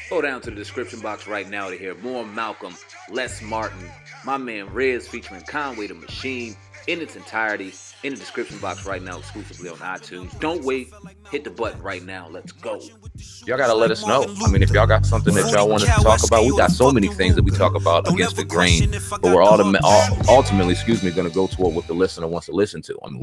Go down to the description box right now to hear more Malcolm, less Martin, my man Riz featuring Conway the Machine in its entirety in the description box right now, exclusively on iTunes. Don't wait, hit the button right now. Let's go. Y'all gotta let us know. I mean, if y'all got something that y'all want us to talk about, we got so many things that we talk about against the grain, but we're ultimately, going to go to what the listener wants to listen to. I mean,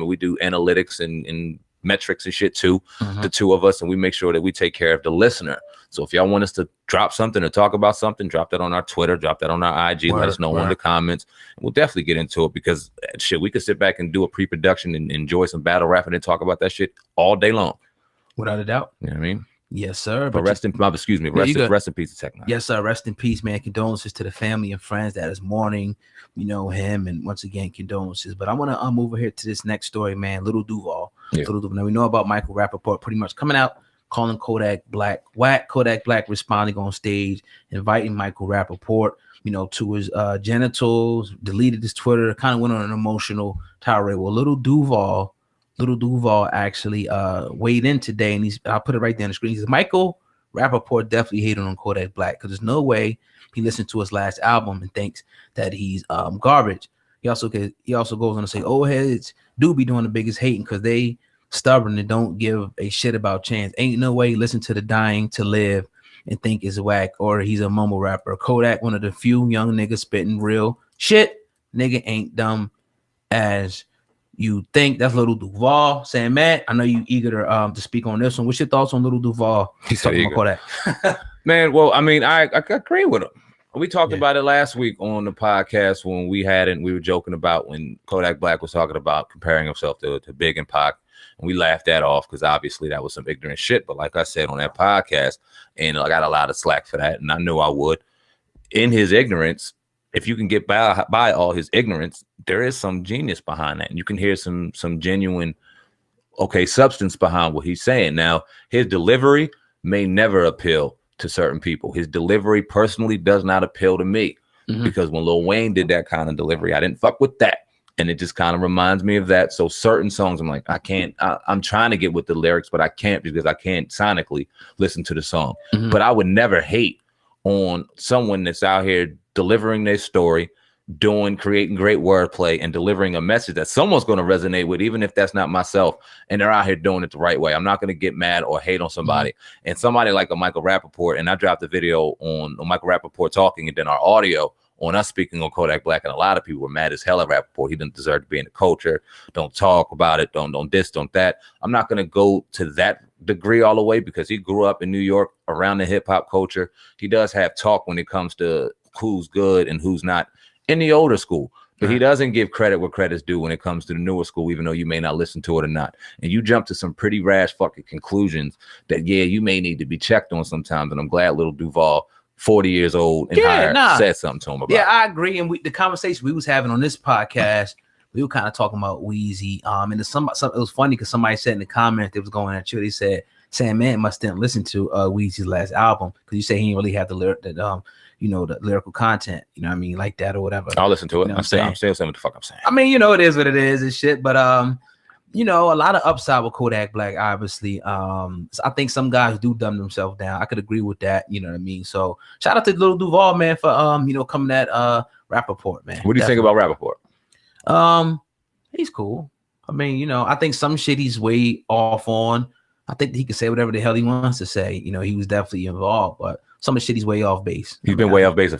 we do analytics and metrics and shit too, the two of us, and we make sure that we take care of the listener. So if y'all want us to drop something or talk about something, drop that on our Twitter, drop that on our IG, let us know in the comments, and we'll definitely get into it, because shit, we could sit back and do a pre-production and enjoy some battle rapping and talk about that shit all day long. Without a doubt. You know what I mean? Yes, sir. But rest in peace to Tech Nine. Yes, sir. Rest in peace, man. Condolences to the family and friends that is mourning, him. And once again, condolences. But I want to move over here to this next story, man. Lil Duval. Now we know about Michael Rapaport pretty much coming out, calling Kodak Black whack. Kodak Black responding on stage, inviting Michael Rapaport, to his genitals, deleted his Twitter, kind of went on an emotional tirade. Well, Lil Duval actually weighed in today, and I'll put it right there on the screen. He says, Michael Rapaport definitely hated on Kodak Black because there's no way he listened to his last album and thinks that he's garbage. He also goes on to say, old heads do be doing the biggest hating because they stubborn and don't give a shit about chance. Ain't no way he listen to the Dying to Live and think is whack, or he's a mumble rapper. Kodak, one of the few young niggas spitting real shit. Nigga ain't dumb as you think. That's Lil Duval. SamAnt, I know you eager to speak on this one. What's your thoughts on Lil Duval? He's talking about Kodak. Man, well, I mean, I agree with him. We talked about it last week on the podcast when we were joking about when Kodak Black was talking about comparing himself to Big and Pac, and we laughed that off because obviously that was some ignorant shit. But like I said on that podcast, and I got a lot of slack for that, and I knew I would. In his ignorance, if you can get by all his ignorance, there is some genius behind that, and you can hear some genuine, substance behind what he's saying. Now, his delivery may never appeal to certain people. His delivery personally does not appeal to me, because when Lil Wayne did that kind of delivery, I didn't fuck with that, and it just kind of reminds me of that. So certain songs, I'm like, I can't. I'm trying to get with the lyrics, but I can't because I can't sonically listen to the song. But I would never hate on someone that's out here delivering their story, creating great wordplay, and delivering a message that someone's going to resonate with, even if that's not myself, and they're out here doing it the right way. I'm not going to get mad or hate on somebody. And somebody like a Michael Rapaport, and I dropped a video on Michael Rapaport talking, and then our audio on us speaking on Kodak Black, and a lot of people were mad as hell at Rapaport. He didn't deserve to be in the culture. Don't talk about it. Don't this, don't that. I'm not going to go to that degree all the way, because he grew up in New York around the hip hop culture. He does have talk when it comes to who's good and who's not in the older school, but he doesn't give credit where credit's due when it comes to the newer school, even though you may not listen to it or not. And you jump to some pretty rash fucking conclusions that, you may need to be checked on sometimes. And I'm glad Lil Duval, 40 years old and higher, said something to him about it. I agree. And the conversation we was having on this podcast, we were kind of talking about Weezy. And it was funny because somebody said in the comment that was going at you, they said SamAnt must didn't listen to Weezy's last album because you say he didn't really have the lyrical content, like that or whatever. I'll listen to it. I'm still saying what the fuck I'm saying. I mean, it is what it is and shit, but a lot of upside with Kodak Black, obviously. I think some guys do dumb themselves down. I could agree with that, you know what I mean? So shout out to Lil Duval, man, for coming at Rapaport, man. What do you think about Rapaport? He's cool. I mean, I think some shit he's way off on. I think he can say whatever the hell he wants to say. He was definitely involved, but some of the shit he's way off base. He's been way off base a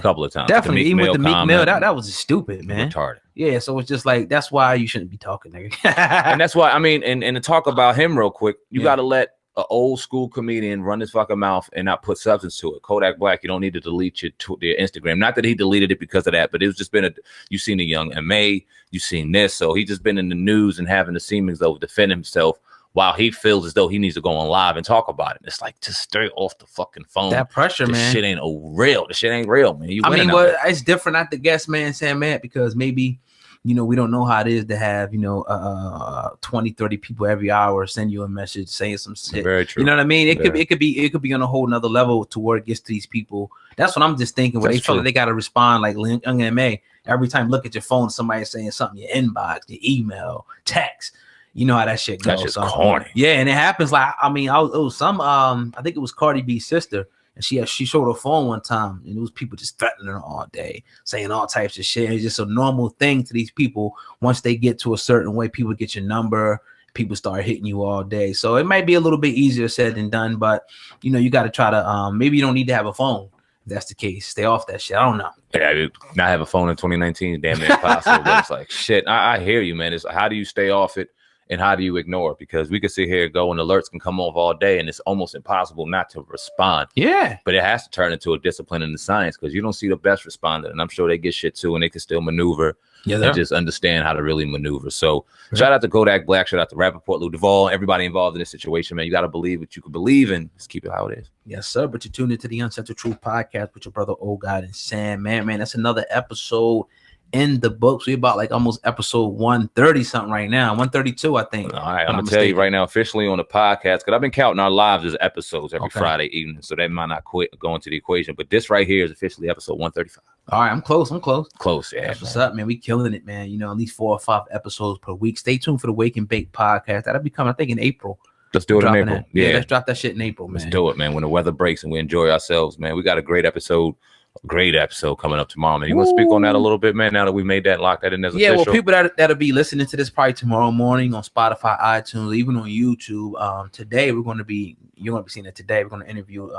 couple of times. Definitely, even with the Meek Mill, that was stupid, man. Retarded. Yeah, so it's just like, that's why you shouldn't be talking, nigga. And that's why, I mean, and to talk about him real quick, you got to let an old school comedian run his fucking mouth and not put substance to it. Kodak Black, you don't need to delete your Instagram. Not that he deleted it because of that, but it's just been you've seen a young MA, you've seen this, so he just been in the news and having the seemings though defend himself, while he feels as though he needs to go on live and talk about it. It's like, just stay off the fucking phone. That pressure, this man. Shit ain't real. The shit ain't real, man. It's different at the guest, man, SamAnt, because maybe, we don't know how it is to have, 20, 30 people every hour send you a message saying some shit. Very true. You know what I mean? It could be on a whole nother level to where it gets to these people. That's what I'm just thinking. Where they feel like they got to respond like young MA every time. Look at your phone, somebody saying something, your inbox, your email, text. You know how that shit goes. That's just corny. Yeah, and it happens like, I mean, it was some I think it was Cardi B's sister, and she showed her phone one time, and it was people just threatening her all day, saying all types of shit. It's just a normal thing to these people. Once they get to a certain way, people get your number, people start hitting you all day. So it might be a little bit easier said than done, but you know, you got to try to maybe you don't need to have a phone. If that's the case, stay off that shit. I don't know. Yeah, not have a phone in 2019 is damn near impossible. But it's like shit. I hear you, man. It's how do you stay off it? And how do you ignore it? Because we could sit here and go and alerts can come off all day and it's almost impossible not to respond. Yeah. But it has to turn into a discipline in the science because you don't see the best responder. And I'm sure they get shit too and they can still maneuver and just understand how to really maneuver. So shout out to Kodak Black, shout out to Rapaport, Lil Duval, everybody involved in this situation, man. You got to believe what you can believe and just keep it how it is. Yes, sir. But you're tuned into the Uncensored Truth podcast with your brother, God and SamAnt. Man, that's another episode in the books. We about like almost episode 130 something right now, 132 I think. All right, I'm gonna tell you right now officially on the podcast, because I've been counting our lives as episodes every Friday evening, so that might not go into the equation, but this right here is officially episode 135. All right, I'm close. Yeah, that's what's up, man. We killing it, man. You know, at least 4 or 5 episodes per week. Stay tuned for the Wake and Bake podcast. That'll be coming, I think, in April. Let's do it in April. Yeah, let's drop that shit in April, man. Let's do it, man. When the weather breaks and we enjoy ourselves, man. We got a great episode coming up tomorrow, man. You want to speak on that a little bit, man, now that we made that, lock that in as official? Well, people that'll be listening to this probably tomorrow morning on Spotify, iTunes, even on YouTube. Today you're going to be seeing it today. We're going to interview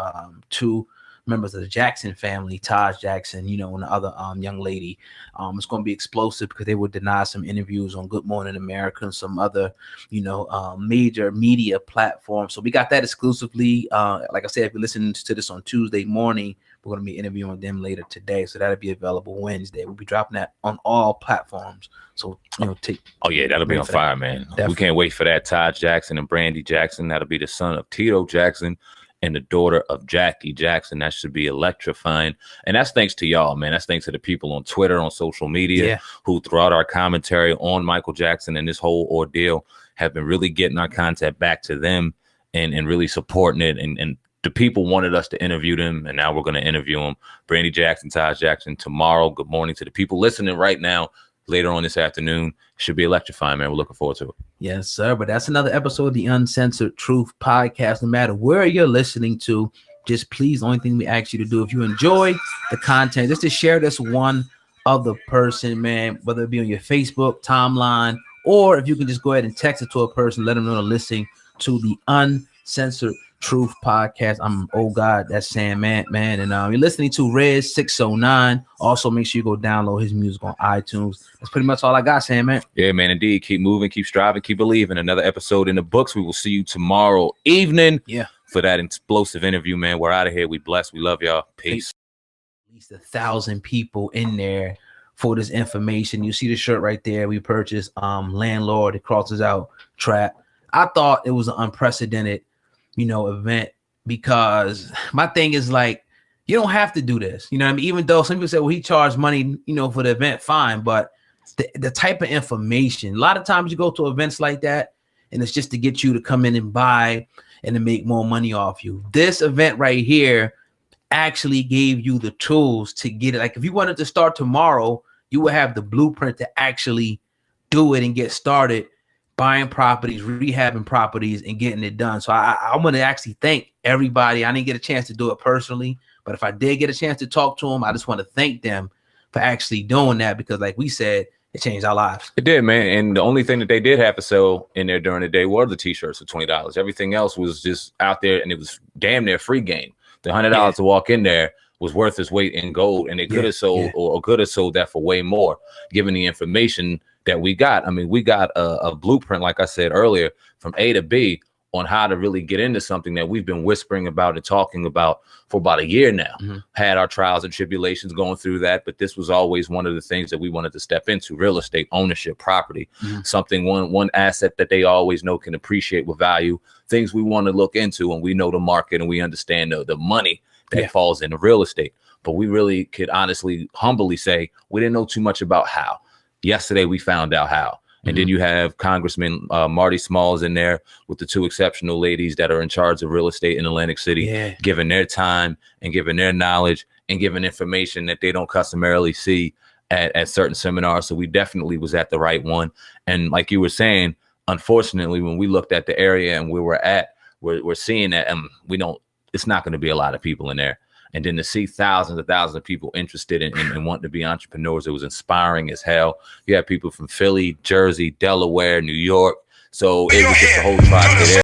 2 members of the Jackson family, Taj Jackson, you know, and the other young lady. It's going to be explosive because they would deny some interviews on Good Morning America and some other, you know, major media platforms. So we got that exclusively. Like I said, if you listen to this on Tuesday morning, we're going to be interviewing them later today. So that'll be available Wednesday. We'll be dropping that on all platforms. So, you know, that'll be on fire, man. Definitely. We can't wait for that. Taj Jackson and Brandy Jackson. That'll be the son of Tito Jackson and the daughter of Jackie Jackson. That should be electrifying. And that's thanks to y'all, man. That's thanks to the people on Twitter, on social media, who throughout our commentary on Michael Jackson and this whole ordeal have been really getting our content back to them and really supporting it. And the people wanted us to interview them, and now we're going to interview them. Brandy Jackson, Taj Jackson, tomorrow. Good morning to the people listening right now. Later on this afternoon, should be electrifying, man. We're looking forward to it. Yes, sir. But that's another episode of the Uncensored Truth podcast. No matter where you're listening to, just please, the only thing we ask you to do, if you enjoy the content, just to share this one other person, man, whether it be on your Facebook timeline, or if you can just go ahead and text it to a person, let them know to listen to the Uncensored Truth podcast. I'm God, that's SamAnt, man. And you're listening to Rez 609. Also, make sure you go download his music on iTunes. That's pretty much all I got, SamAnt. Yeah, man, indeed. Keep moving, keep striving, keep believing. Another episode in the books. We will see you tomorrow evening for that explosive interview, man. We're out of here. We bless. We love y'all. Peace. At least 1,000 people in there for this information. You see the shirt right there. We purchased Landlord. It crosses out Trap. I thought it was an unprecedented, you know, event, because my thing is like, you don't have to do this. You know what I mean? Even though some people say, well, he charged money, you know, for the event, fine. But the type of information, a lot of times you go to events like that and it's just to get you to come in and buy and to make more money off you. This event right here actually gave you the tools to get it. Like if you wanted to start tomorrow, you would have the blueprint to actually do it and get started buying properties, rehabbing properties, and getting it done. So I'm going to actually thank everybody. I didn't get a chance to do it personally, but if I did get a chance to talk to them, I just want to thank them for actually doing that, because like we said, it changed our lives. It did, man. And the only thing that they did have to sell in there during the day were the t-shirts for $20. Everything else was just out there, and it was damn near free game. The $100 to walk in there was worth its weight in gold, and they could have sold or could have sold that for way more, given the information that we got. I mean, we got a blueprint, like I said earlier, from A to B on how to really get into something that we've been whispering about and talking about for about a year now. Had our trials and tribulations going through that, but this was always one of the things that we wanted to step into: real estate, ownership, property, something, one asset that they always know can appreciate with value, things we want to look into, and we know the market and we understand the money that falls into real estate. But we really could honestly, humbly say we didn't know too much about how. Yesterday, we found out how. And then you have Congressman Marty Smalls in there with the 2 exceptional ladies that are in charge of real estate in Atlantic City, giving their time and giving their knowledge and giving information that they don't customarily see at certain seminars. So we definitely was at the right one. And like you were saying, unfortunately, when we looked at the area and where we're at, we're seeing that we don't. It's not going to be a lot of people in there. And then to see thousands and thousands of people interested in wanting to be entrepreneurs, it was inspiring as hell. You had people from Philly, Jersey, Delaware, New York. So it was just a whole tri-state